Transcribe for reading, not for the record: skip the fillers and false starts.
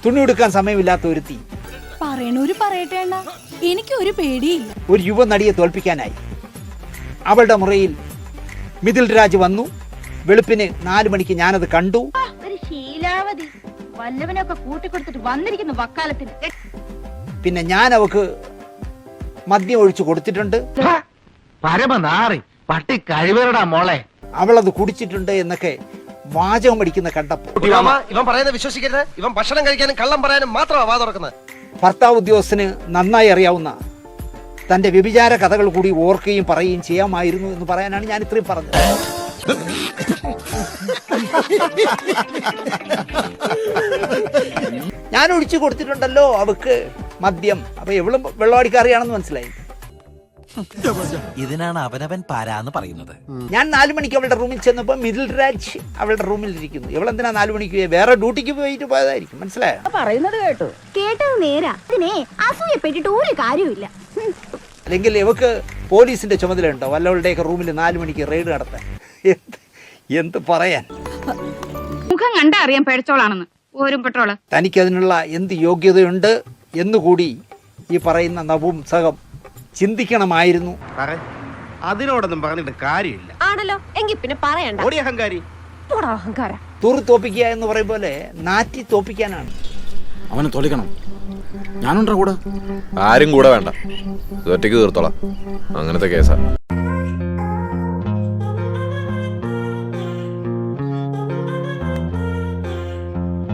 തുണി എടുക്കാൻ സമയമില്ലാത്ത ഒരുത്തി. പറയണൂര് പറയട്ടെ അണ്ണാ, എനിക്ക് ഒരു പേടിയില്ല. ഒരു യുവ നടിയെ തോൽപ്പിക്കാനായി അവളുടെ മുറിയിൽ മിഥിൽ രാജ് വന്നു. വെളുപ്പിന് 4 മണിക്ക് ഞാനത് കണ്ടു. ഒരു ശീലാവതി വല്ലവനൊക്കെ കൂട്ടിക്കൊടുത്തിട്ട് വന്നിരിക്കുന്നു വക്കാലത്തിന്. പിന്നെ ഞാൻ അവക്ക് മദ്യം ഒഴിച്ചു കൊടുത്തിട്ടുണ്ട്. പരമനാറി പട്ടി കഴിവരടാ മോളെ. അവളത് കുടിച്ചിട്ടുണ്ട് എന്നൊക്കെ വാചകം അടിക്കുന്ന കണ്ടപ്പോൾ ഇവൻ പറയുന്നത് വിശ്വസിക്കരുത്. ഇവൻ ഭക്ഷണം കഴിക്കാനും കള്ളം പറയാനും മാത്രമാ വാ തുറക്കുന്നത്. ഭർത്താവ് ഉദ്യോഗസ്ഥന് നന്നായി അറിയാവുന്ന തന്റെ വ്യഭിചാര കഥകൾ കൂടി ഓർക്കുകയും പറയുകയും ചെയ്യാമായിരുന്നു എന്ന് പറയാനാണ് ഞാൻ ഇത്രയും പറഞ്ഞത്. ഞാൻ ഒഴിച്ചു കൊടുത്തിട്ടുണ്ടല്ലോ അവക്ക് മദ്യം. അപ്പൊ എവളും വെള്ളവാടിക്കാറിയാണെന്ന് മനസ്സിലായി. ഇതിനാണ് അവനവൻ പാരാന്ന് പറയുന്നത്. ഞാൻ 4 മണിക്ക് അവളുടെ റൂമിൽ ചെന്നപ്പോ മിഥിൽ രാജ് അവളുടെ റൂമിൽ ഇരിക്കുന്നു. ഇവളെന്തിനാ 4 മണിക്ക് വേറെ ഡ്യൂട്ടിക്ക് പോയിട്ട് പോയതായിരിക്കും. മനസ്സിലായോ? പറയുന്നത് കേട്ടത് നേരാ. അതിനെ അസൂയപ്പെട്ടിട്ട് ഒരു കാര്യമില്ല. അല്ലെങ്കിൽ ഇവക്ക് പോലീസിന്റെ ചുമതലയുണ്ടോ വല്ലവളുടെയൊക്കെ റൂമിൽ 4 മണിക്ക് റെയ്ഡ് നടത്താൻ? എന്ത് പറയാൻ? മുഖം കണ്ടാ അറിയാൻ പേടിച്ചോളാണെന്ന് ഓരും പെട്രോള്. തനിക്കതിനുള്ള എന്ത് യോഗ്യതയുണ്ട് എന്നുകൂടി ഈ പറയുന്ന നപുംസകം ചിന്തിക്കണമായിരുന്നു. അതിനോടൊന്നും പറഞ്ഞിട്ട് കാര്യമില്ല. ആണല്ലോ, എങ്കിൽ പിന്നെ പറയണ്ട. അഹങ്കാരി അഹങ്കാര തൂറി തോപ്പിക്കുക എന്ന് പറയും പോലെ നാറ്റി തോപ്പിക്കാനാണ്. അവനെ തോലിക്കണം. ഞാനുണ്ടോ കൂടെ? ആരും കൂടെ വേണ്ട, ഒറ്റയ്ക്ക് തീർത്തോളാം. അങ്ങനത്തെ കേസാ.